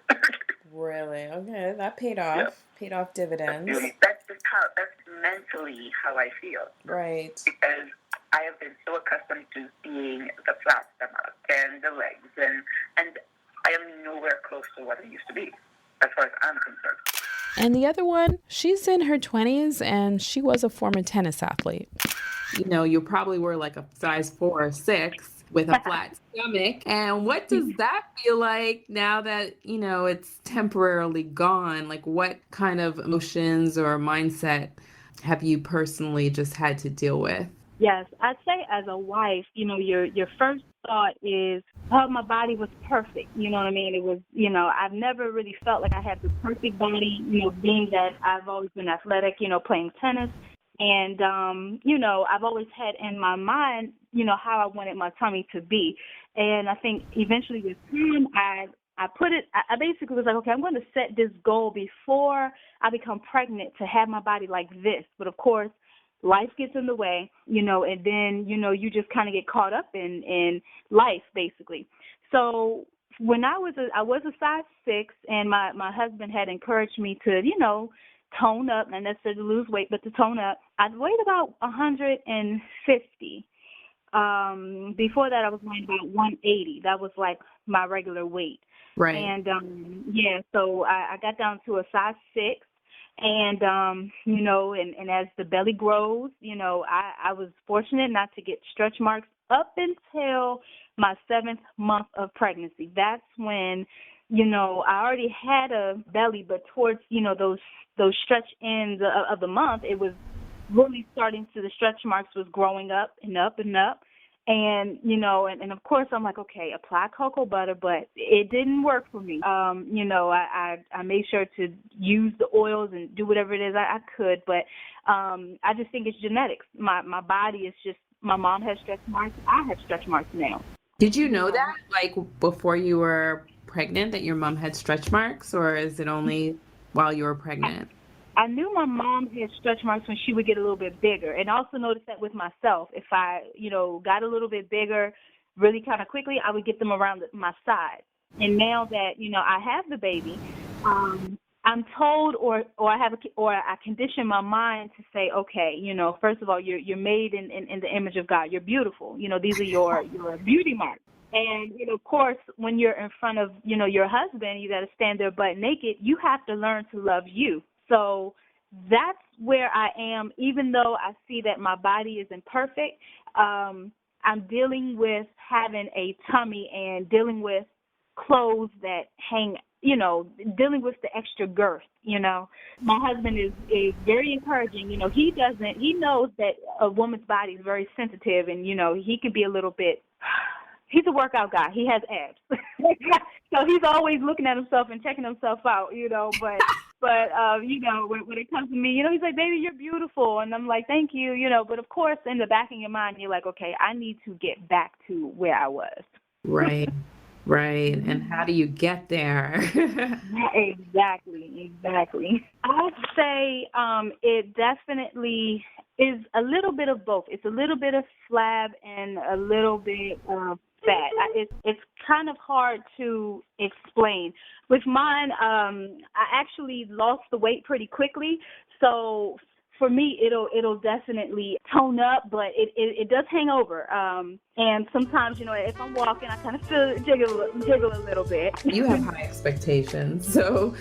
Really? Okay, that paid off. Yeah. Paid off dividends. That's mentally how I feel. Right. Because I have been so accustomed to seeing the flat stomach and the legs, and I am nowhere close to what I used to be, as far as I'm concerned. And the other one, she's in her 20s and she was a former tennis athlete. You probably were like a size 4 or 6 with a flat stomach. And what does that feel like now that, it's temporarily gone? Like, what kind of emotions or mindset have you personally just had to deal with? Yes, I'd say as a wife, your first thought is, oh, my body was perfect. You know what I mean? It was, I've never really felt like I had the perfect body, being that I've always been athletic, playing tennis. And, I've always had in my mind, how I wanted my tummy to be. And I think eventually with time, I basically was like, okay, I'm going to set this goal before I become pregnant to have my body like this. But of course, life gets in the way, and then, you just kind of get caught up in life, basically. So when I was a size 6, and my husband had encouraged me to, tone up, not necessarily lose weight, but to tone up. I weighed about 150. Before that, I was weighing about 180. That was like my regular weight. Right. And, so I got down to a size 6. And, and as the belly grows, I was fortunate not to get stretch marks up until my 7th month of pregnancy. That's when, I already had a belly, but towards, those stretch ends of the month, it was really starting to, the stretch marks was growing up and up and up. And, and of course I'm like, okay, apply cocoa butter, but it didn't work for me. I made sure to use the oils and do whatever it is I could, but I just think it's genetics. My body is just, my mom has stretch marks. I have stretch marks now. Did you know that, like, before you were pregnant, that your mom had stretch marks, or is it only while you were pregnant? I knew my mom had stretch marks when she would get a little bit bigger, and also noticed that with myself. If I, got a little bit bigger, really kind of quickly, I would get them around my side. And now that, I have the baby, I'm told or I condition my mind to say, okay, first of all, you're made in the image of God. You're beautiful. These are your beauty marks. And, of course, when you're in front of, your husband, you got to stand there butt naked. You have to learn to love you. So that's where I am, even though I see that my body isn't perfect. I'm dealing with having a tummy and dealing with clothes that hang, dealing with the extra girth, My husband is very encouraging. He knows that a woman's body is very sensitive and, he can be a little bit, he's a workout guy. He has abs. So he's always looking at himself and checking himself out, but when it comes to me, he's like, baby, you're beautiful. And I'm like, thank you, but of course, in the back of your mind, you're like, okay, I need to get back to where I was. Right. Right. And how do you get there? Exactly. I'd say it definitely is a little bit of both. It's a little bit of flab and a little bit of fat. It's kind of hard to explain. With mine, I actually lost the weight pretty quickly, so for me, it'll definitely tone up, but it does hang over. And sometimes, if I'm walking, I kind of feel jiggle a little bit. You have high expectations, so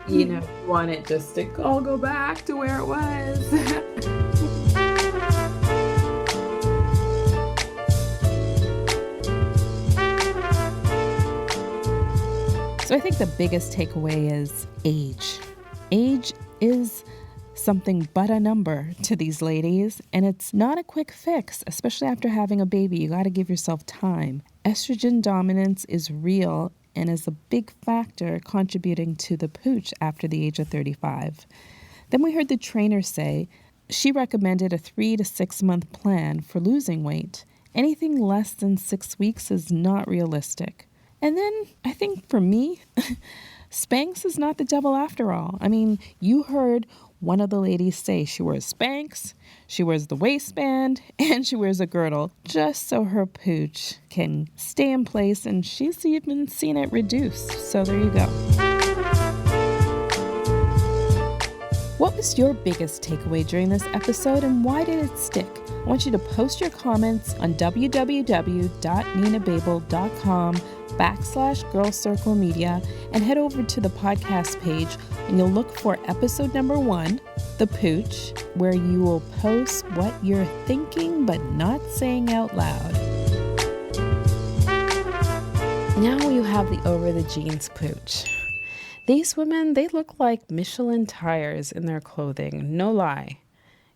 you want it just to all go back to where it was. So I think the biggest takeaway is age. Age is something but a number to these ladies, and it's not a quick fix, especially after having a baby. You got to give yourself time. Estrogen dominance is real and is a big factor contributing to the pooch after the age of 35. Then we heard the trainer say she recommended a 3 to 6 month plan for losing weight. Anything less than 6 weeks is not realistic. And then I think for me, Spanx is not the devil after all. I mean, you heard one of the ladies say she wears Spanx, she wears the waistband, and she wears a girdle just so her pooch can stay in place, and she's even seen it reduce. So there you go. What was your biggest takeaway during this episode, and why did it stick? I want you to post your comments on www.ninababel.com/Girl Circle Media and head over to the podcast page and you'll look for episode number 1, The Pooch, where you will post what you're thinking but not saying out loud. Now you have the over the jeans pooch. These women, they look like Michelin tires in their clothing, no lie.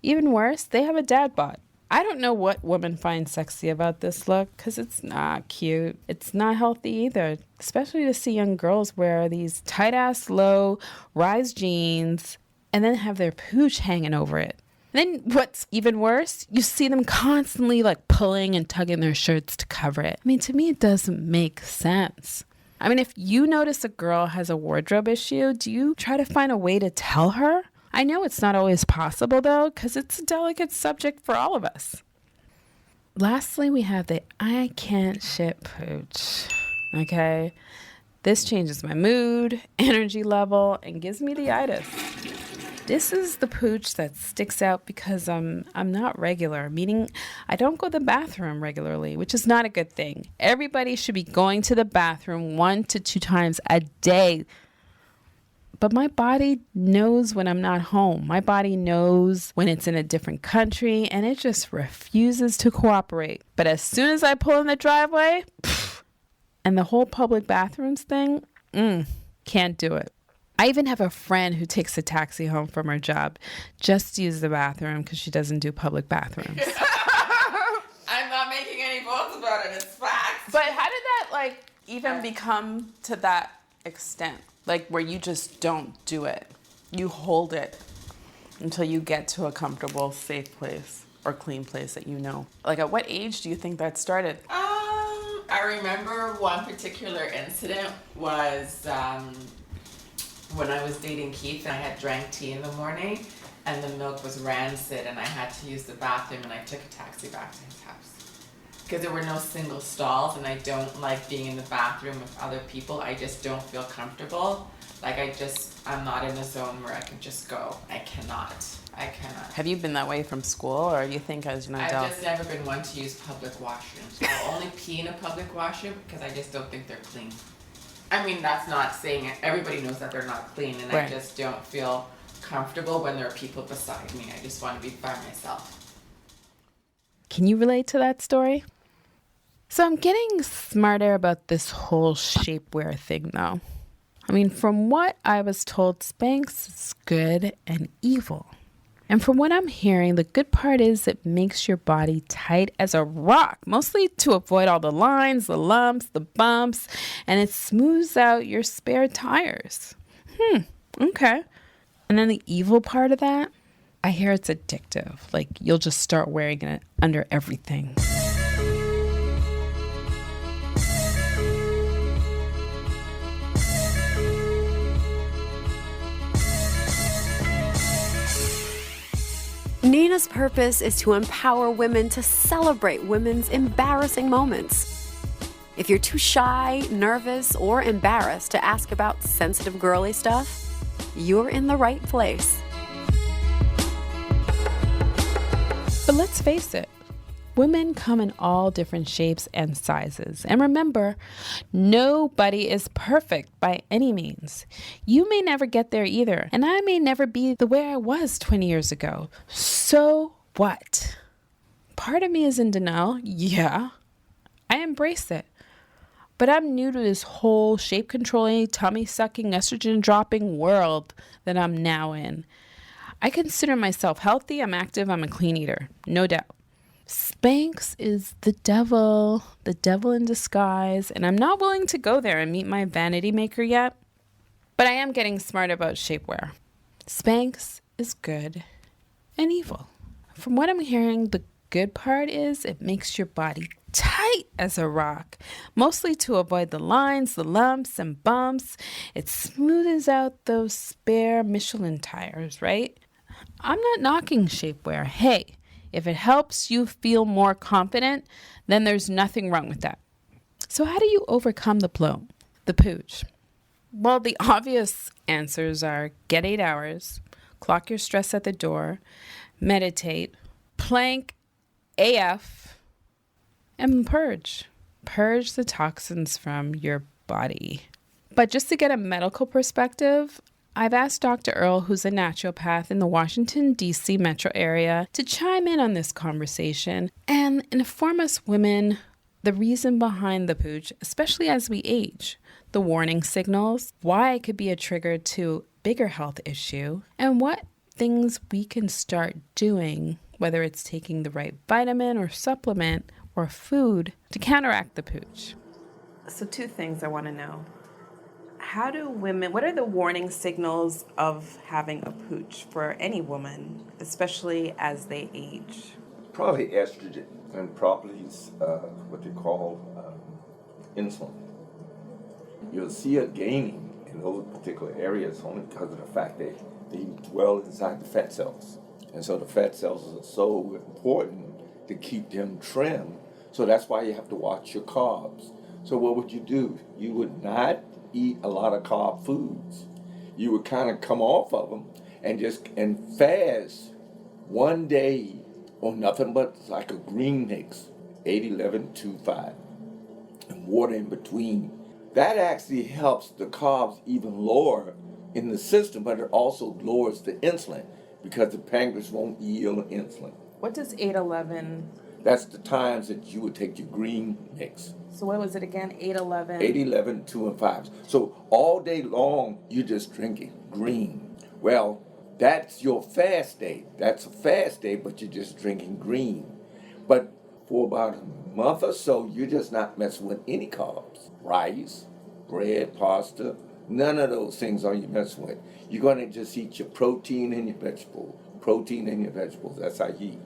Even worse, they have a dad bod. I don't know what women find sexy about this look because it's not cute. It's not healthy either, especially to see young girls wear these tight-ass low rise jeans and then have their pooch hanging over it. Then what's even worse, you see them constantly pulling and tugging their shirts to cover it. I mean, to me, it doesn't make sense. I mean, if you notice a girl has a wardrobe issue, do you try to find a way to tell her? I know it's not always possible, though, because it's a delicate subject for all of us. Lastly, we have the I can't shit pooch, okay? This changes my mood, energy level, and gives me the itis. This is the pooch that sticks out because I'm not regular, meaning I don't go to the bathroom regularly, which is not a good thing. Everybody should be going to the bathroom 1 to 2 times a day. But my body knows when I'm not home. My body knows when it's in a different country, and it just refuses to cooperate. But as soon as I pull in the driveway, and the whole public bathrooms thing, can't do it. I even have a friend who takes a taxi home from her job just to use the bathroom because she doesn't do public bathrooms. I'm not making any bones about it. It's facts. But how did that even become to that extent? Where you just don't do it. You hold it until you get to a comfortable, safe place or clean place that you know. At what age do you think that started? I remember one particular incident was when I was dating Keith and I had drank tea in the morning and the milk was rancid and I had to use the bathroom and I took a taxi back to his house. because there were no single stalls, and I don't like being in the bathroom with other people. I just don't feel comfortable. Like I'm not in a zone where I can just go. I cannot. Have you been that way from school, or you think as an adult? I've just never been one to use public washrooms. I'll only pee in a public washroom because I just don't think they're clean. I mean, that's not saying it. Everybody knows that they're not clean, and Right. I just don't feel comfortable when there are people beside me. I just want to be by myself. Can you relate to that story? So I'm getting smarter about this whole shapewear thing, though. I mean, from what I was told, Spanx is good and evil. And from what I'm hearing, the good part is it makes your body tight as a rock, mostly to avoid all the lines, the lumps, the bumps, and it smooths out your spare tires. Okay. And then the evil part of that, I hear it's addictive. Like, you'll just start wearing it under everything. Nina's purpose is to empower women to celebrate women's embarrassing moments. If you're too shy, nervous, or embarrassed to ask about sensitive girly stuff, you're in the right place. But let's face it, women come in all different shapes and sizes. And remember, nobody is perfect by any means. You may never get there either, and I may never be the way I was 20 years ago. So what? Part of me is in denial. Yeah, I embrace it. But I'm new to this whole shape controlling, tummy sucking, estrogen dropping world that I'm now in. I consider myself healthy, I'm active, I'm a clean eater, no doubt. Spanx is the devil in disguise, and I'm not willing to go there and meet my vanity maker yet. But I am getting smart about shapewear. Spanx is good and evil. From what I'm hearing, the good part is it makes your body tight as a rock, mostly to avoid the lines, the lumps, and bumps. It smooths out those spare Michelin tires, right? I'm not knocking shapewear. Hey, if it helps you feel more confident, then there's nothing wrong with that. So how do you overcome the blow, the pooch? Well, the obvious answers are get 8 hours, clock your stress at the door, meditate, plank AF, and purge. Purge the toxins from your body. But just to get a medical perspective, I've asked Dr. Earl, who's a naturopath in the Washington, D.C. metro area, to chime in on this conversation and inform us women the reason behind the pooch, especially as we age, the warning signals, why it could be a trigger to bigger health issue, and what things we can start doing, whether it's taking the right vitamin or supplement or food to counteract the pooch. So 2 things I want to know. What are the warning signals of having a pooch for any woman, especially as they age? Probably estrogen and probably what they call insulin. You'll see it gaining in those particular areas only because of the fact that they dwell inside the fat cells. And so the fat cells are so important to keep them trim. So that's why you have to watch your carbs. So what would you do? You would not eat a lot of carb foods. You would kind of come off of them and fast one day on nothing but like a green mix, 8-11-2-5, and water in between. That actually helps the carbs even lower in the system, but it also lowers the insulin because the pancreas won't yield insulin. What does 8-11? That's the times that you would take your green mix. So what was it again? 8-11? 8-11, 2 and 5. So all day long, you're just drinking green. Well, that's your fast day. That's a fast day, but you're just drinking green. But for about a month or so, you're just not messing with any carbs. Rice, bread, pasta, none of those things are you messing with. You're going to just eat your protein and your vegetables. Protein and your vegetables, that's how you eat.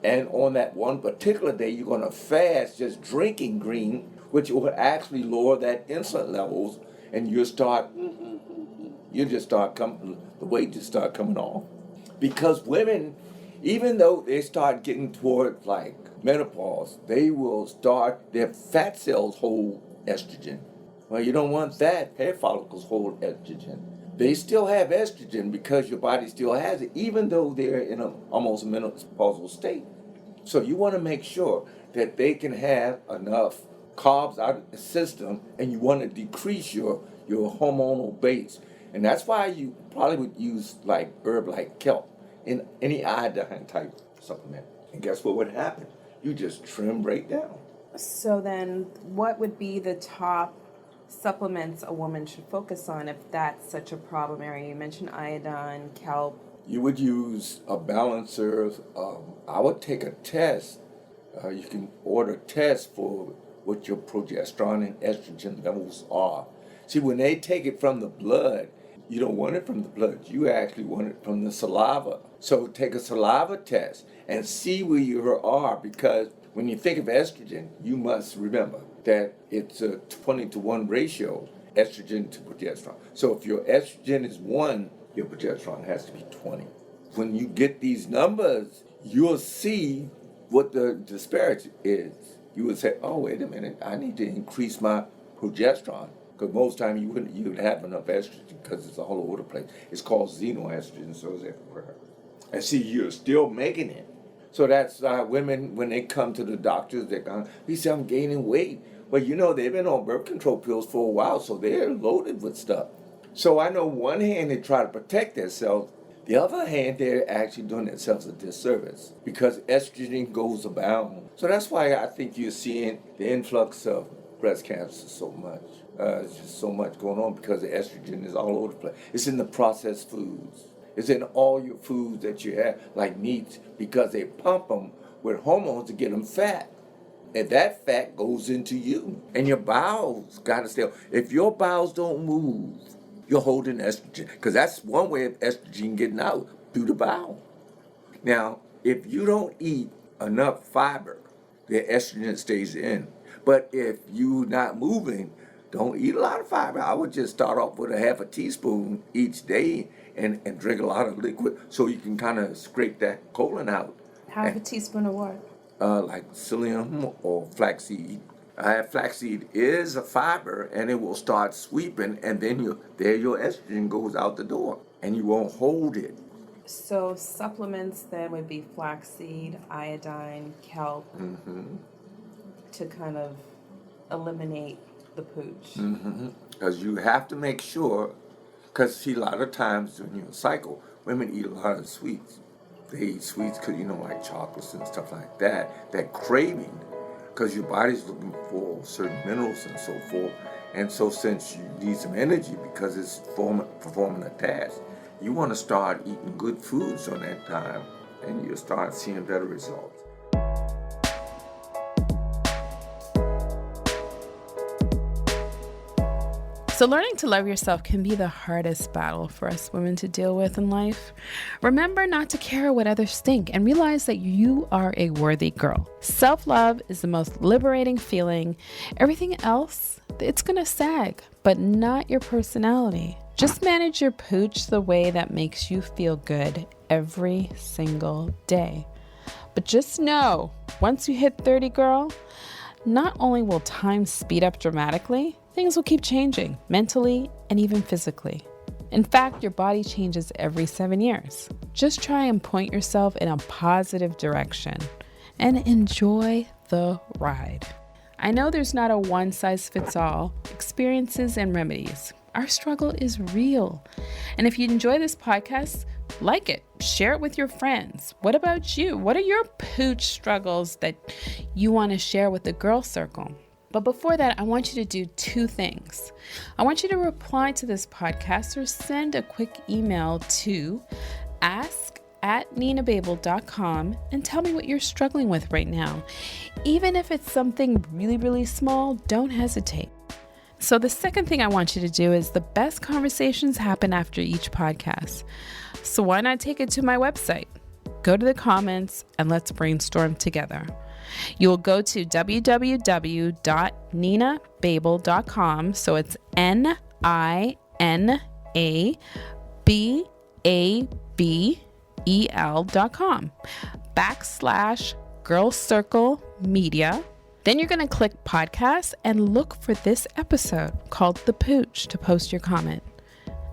And on that one particular day, you're going to fast just drinking green, which will actually lower that insulin levels, and the weight just start coming off. Because women Even though they start getting toward like menopause, they will start, their fat cells hold estrogen. Well, you don't want that. Hair follicles hold estrogen. They still have estrogen because your body still has it, even though they're in an almost menopausal state. So you want to make sure that they can have enough carbs out of the system, and you want to decrease your hormonal base. And that's why you probably would use like herb like kelp in any iodine type supplement. And guess what would happen? You just trim right down. So then what would be the top supplements a woman should focus on if that's such a problem area? You mentioned iodine, kelp. You would use a balancer. I would take a test. You can order tests for what your progesterone and estrogen levels are. See, when they take it from the blood, you don't want it from the blood. You actually want it from the saliva. So take a saliva test and see where you are, because when you think of estrogen, you must remember that it's a 20-to-1 ratio, estrogen to progesterone. So if your estrogen is 1, your progesterone has to be 20. When you get these numbers, you'll see what the disparity is. You would say, oh, wait a minute, I need to increase my progesterone. Because most time you wouldn't have enough estrogen because it's all over the place. It's called xenoestrogen, so it's everywhere. And see, you're still making it. So that's women, when they come to the doctors, they're going, they say, I'm gaining weight. But you know, they've been on birth control pills for a while, so they're loaded with stuff. So I know one hand they try to protect themselves. The other hand, they're actually doing themselves a disservice because estrogen goes abound. So that's why I think you're seeing the influx of breast cancer so much. There's just so much going on because the estrogen is all over the place. It's in the processed foods. It's in all your foods that you have, like meats, because they pump them with hormones to get them fat. And that fat goes into you. And your bowels got to stay. If your bowels don't move, you're holding estrogen. Because that's one way of estrogen getting out, through the bowel. Now, if you don't eat enough fiber, the estrogen stays in. But if you're not moving, don't eat a lot of fiber. I would just start off with a half a teaspoon each day and drink a lot of liquid so you can kind of scrape that colon out. Half a teaspoon of what? Like psyllium or flaxseed. Flaxseed is a fiber, and it will start sweeping, and then your estrogen goes out the door, and you won't hold it. So supplements then would be flaxseed, iodine, kelp, to kind of eliminate the pooch. Because you have to make sure, because see, a lot of times during your cycle, women eat a lot of sweets. They eat sweets because, like chocolates and stuff like that. That craving, because your body's looking for certain minerals and so forth. And so since you need some energy because it's performing a task, you want to start eating good foods during that time, and you'll start seeing better results. So learning to love yourself can be the hardest battle for us women to deal with in life. Remember not to care what others think and realize that you are a worthy girl. Self-love is the most liberating feeling. Everything else, it's gonna sag, but not your personality. Just manage your pooch the way that makes you feel good every single day. But just know, once you hit 30, girl, not only will time speed up dramatically, things will keep changing mentally and even physically. In fact, your body changes every 7 years. Just try and point yourself in a positive direction and enjoy the ride. I know there's not a one-size-fits-all experiences and remedies. Our struggle is real. And if you enjoy this podcast, like it, share it with your friends. What about you? What are your pooch struggles that you want to share with the girl circle? But before that, I want you to do 2 things. I want you to reply to this podcast or send a quick email to ask@ninababel.com and tell me what you're struggling with right now. Even if it's something really, really small, don't hesitate. So the second thing I want you to do is the best conversations happen after each podcast. So why not take it to my website? Go to the comments and let's brainstorm together. You will go to www.ninababel.com. So it's NINABABEL.com. girl circle media. Then you're going to click podcast and look for this episode called The Pooch to post your comment.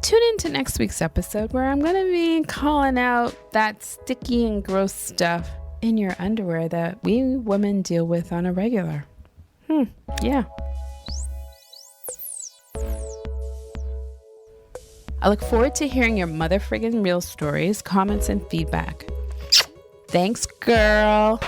Tune in to next week's episode where I'm going to be calling out that sticky and gross stuff in your underwear that we women deal with on a regular. Yeah. I look forward to hearing your mother friggin' real stories, comments, and feedback. Thanks, girl.